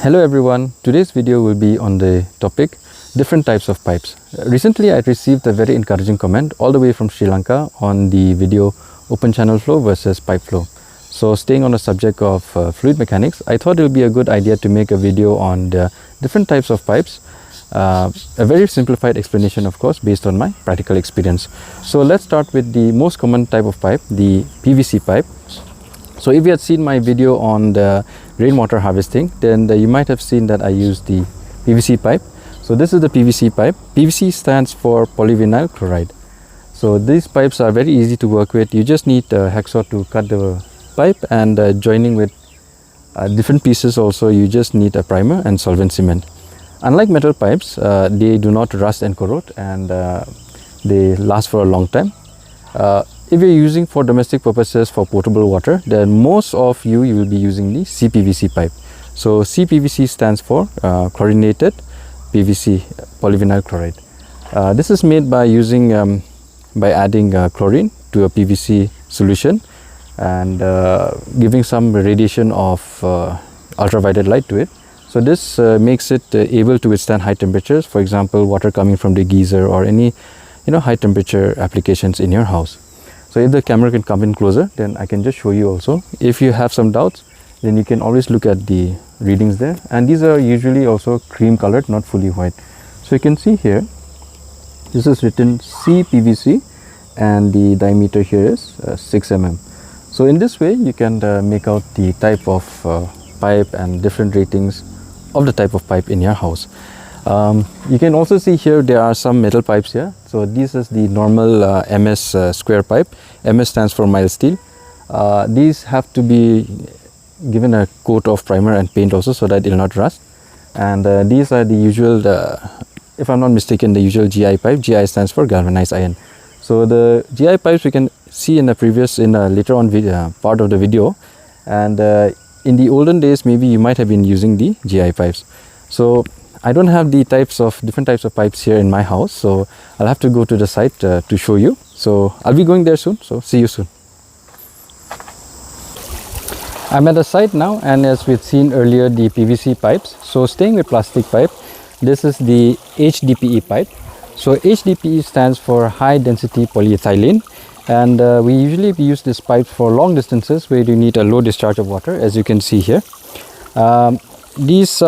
Hello everyone, today's video will be on the topic different types of pipes. Recently I received a very encouraging comment all the way from Sri Lanka on the video open channel flow versus pipe flow. So staying on the subject of fluid mechanics, I thought it would be a good idea to make a video on the different types of pipes. A very simplified explanation of course based on my practical experience. So let's start with the most common type of pipe, the PVC pipe. So if you had seen my video on the rainwater harvesting, then you might have seen that I used the PVC pipe. So this is the PVC pipe. PVC stands for polyvinyl chloride. So these pipes are very easy to work with. You just need a hacksaw to cut the pipe, and joining with different pieces also you just need a primer and solvent cement. Unlike metal pipes, they do not rust and corrode, and they last for a long time. If you're using for domestic purposes for potable water, then most of you will be using the CPVC pipe. So CPVC stands for chlorinated PVC, polyvinyl chloride. This is made by using by adding chlorine to a PVC solution and giving some radiation of ultraviolet light to it. So this makes it able to withstand high temperatures, for example water coming from the geyser or any high temperature applications in your house. So if the camera can come in closer, then I can just show you also. If you have some doubts, then you can always look at the readings there, and these are usually also cream colored, not fully white. So you can see here, this is written CPVC and the diameter here is 6 mm. So in this way you can make out the type of pipe and different ratings of the type of pipe in your house. You can also see here there are some metal pipes here. So this is the normal MS square pipe. MS stands for mild steel. These have to be given a coat of primer and paint also so that it will not rust. And these are the usual, if I'm not mistaken, the usual GI pipe. GI stands for galvanized iron. So the GI pipes we can see in the previous, later on part of the video. And in the olden days, maybe you might have been using the GI pipes. So I don't have the different types of pipes here in my house, so I'll have to go to the site to show you. So I'll be going there soon, so see you soon. I'm at the site now, and as we've seen earlier, the PVC pipes. So staying with plastic pipe, this is the HDPE pipe. So HDPE stands for high density polyethylene, and we usually use this pipe for long distances where you need a low discharge of water, as you can see here. These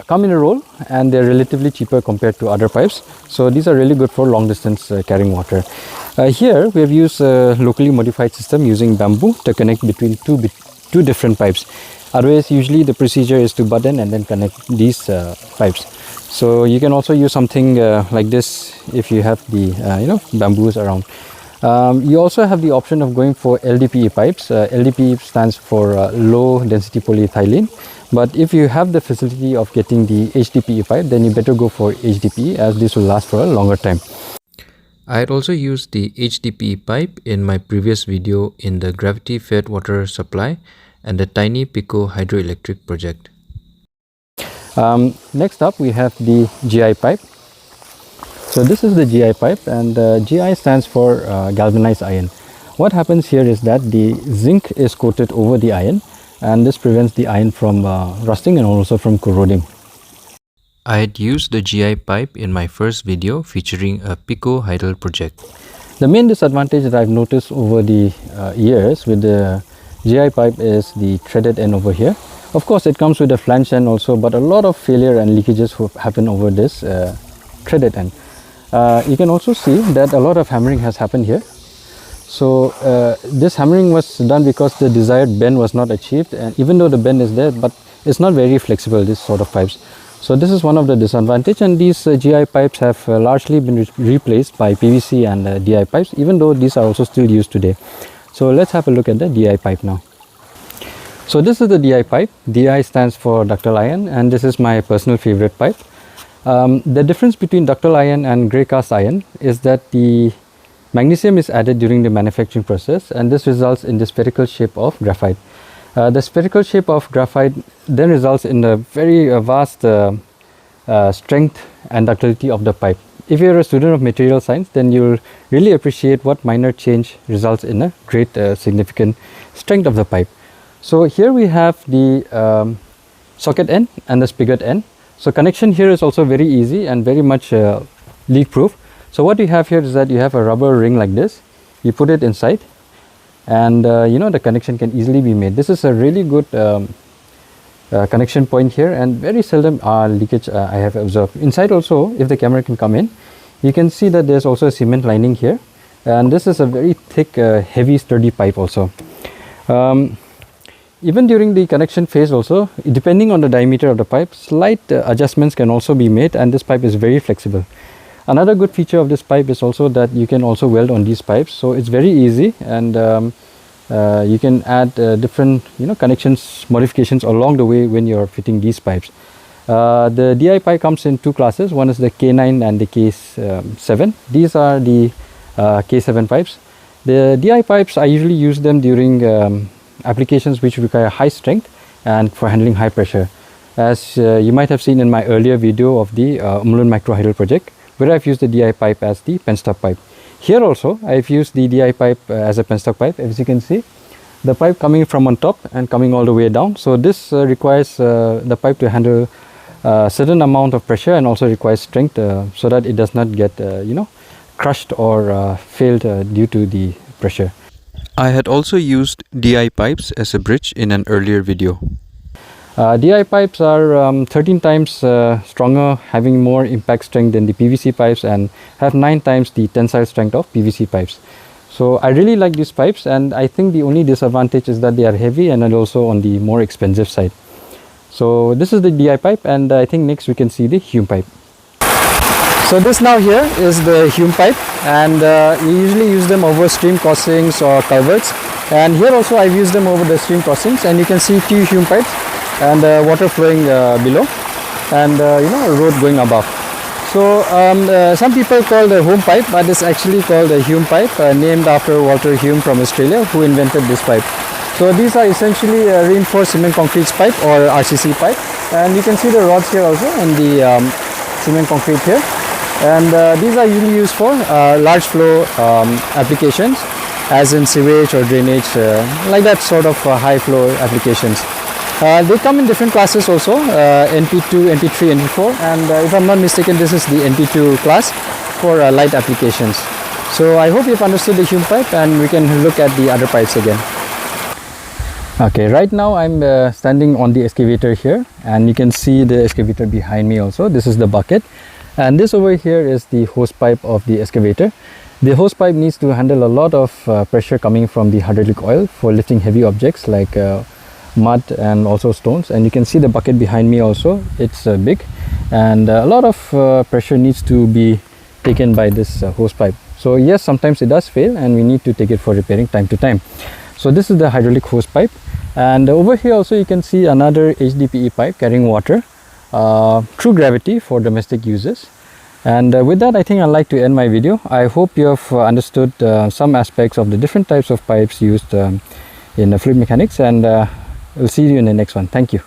come in a roll, and they're relatively cheaper compared to other pipes. So these are really good for long distance carrying water. Here we have used a locally modified system using bamboo to connect between two different pipes. Otherwise usually the procedure is to button and then connect these pipes. So you can also use something like this if you have the bamboos around. You also have the option of going for LDPE pipes. LDPE stands for low density polyethylene. But if you have the facility of getting the HDPE pipe, then you better go for HDPE, as this will last for a longer time. I had also used the HDPE pipe in my previous video in the gravity fed water supply and the tiny Pico hydroelectric project. Next up we have the GI pipe. So this is the GI pipe, and GI stands for galvanized iron. What happens here is that the zinc is coated over the iron, and this prevents the iron from rusting and also from corroding. I had used the GI pipe in my first video featuring a Pico hydel project. The main disadvantage that I've noticed over the years with the GI pipe is the threaded end over here. Of course it comes with a flange end also, but a lot of failure and leakages happen over this threaded end. You can also see that a lot of hammering has happened here. So this hammering was done because the desired bend was not achieved, and even though the bend is there, but it's not very flexible, this sort of pipes. So this is one of the disadvantages, and these GI pipes have largely been replaced by PVC and DI pipes, even though these are also still used today. So let's have a look at the DI pipe now. So this is the DI pipe. DI stands for ductile iron, and this is my personal favorite pipe. The difference between ductile iron and grey cast iron is that the magnesium is added during the manufacturing process, and this results in the spherical shape of graphite. The spherical shape of graphite then results in a very vast strength and ductility of the pipe. If you're a student of material science, then you'll really appreciate what minor change results in a great significant strength of the pipe. So here we have the socket end and the spigot end. So connection here is also very easy and very much leak proof. So what you have here is that you have a rubber ring like this. You put it inside, and you know, the connection can easily be made. This is a really good connection point here, and very seldom leakage I have observed. Inside also, if the camera can come in, you can see that there's also a cement lining here, and this is a very thick, heavy, sturdy pipe also. Even during the connection phase also, depending on the diameter of the pipe, slight adjustments can also be made, and this pipe is very flexible. Another good feature of this pipe is also that you can also weld on these pipes, so it's very easy, and you can add different, you know, connections modifications along the way when you're fitting these pipes. The DI pipe comes in two classes. One is the K9 and the K7. These are the K7 pipes. The DI pipes, I usually use them during applications which require high strength and for handling high pressure. As you might have seen in my earlier video of the Umlun microhydro project, where I've used the DI pipe as the penstock pipe. Here also I've used the DI pipe as a penstock pipe. As you can see, the pipe coming from on top and coming all the way down. So this requires the pipe to handle a certain amount of pressure, and also requires strength so that it does not get you know, crushed or failed due to the pressure. I had also used DI pipes as a bridge in an earlier video. DI pipes are 13 times stronger, having more impact strength than the PVC pipes, and have 9 times the tensile strength of PVC pipes. So I really like these pipes, and I think the only disadvantage is that they are heavy and are also on the more expensive side. So this is the DI pipe, and I think next we can see the Hume pipe. So this now here is the Hume pipe, and you usually use them over stream crossings or culverts, and here also I've used them over the stream crossings, and you can see two Hume pipes and water flowing below, and you know, a road going above. So some people call the home pipe, but it's actually called the Hume pipe, named after Walter Hume from Australia, who invented this pipe. So these are essentially reinforced cement concrete pipe, or RCC pipe, and you can see the rods here also in the cement concrete here. And these are usually used for large flow applications, as in sewage or drainage, like that sort of high flow applications. They come in different classes also, NP2, NP3, NP4, and if I'm not mistaken, this is the NP2 class for light applications. So I hope you've understood the Hume pipe, and we can look at the other pipes again. Okay, right now I'm standing on the excavator here, and you can see the excavator behind me also. This is the bucket, and this over here is the hose pipe of the excavator. The hose pipe needs to handle a lot of pressure coming from the hydraulic oil for lifting heavy objects like mud and also stones. And you can see the bucket behind me also. It's big, and a lot of pressure needs to be taken by this hose pipe. So yes, sometimes it does fail, and we need to take it for repairing time to time. So this is the hydraulic hose pipe, and over here also you can see another HDPE pipe carrying water through gravity for domestic uses. And with that, I think I'd like to end my video. I hope you have understood some aspects of the different types of pipes used in fluid mechanics, and we'll see you in the next one. Thank you.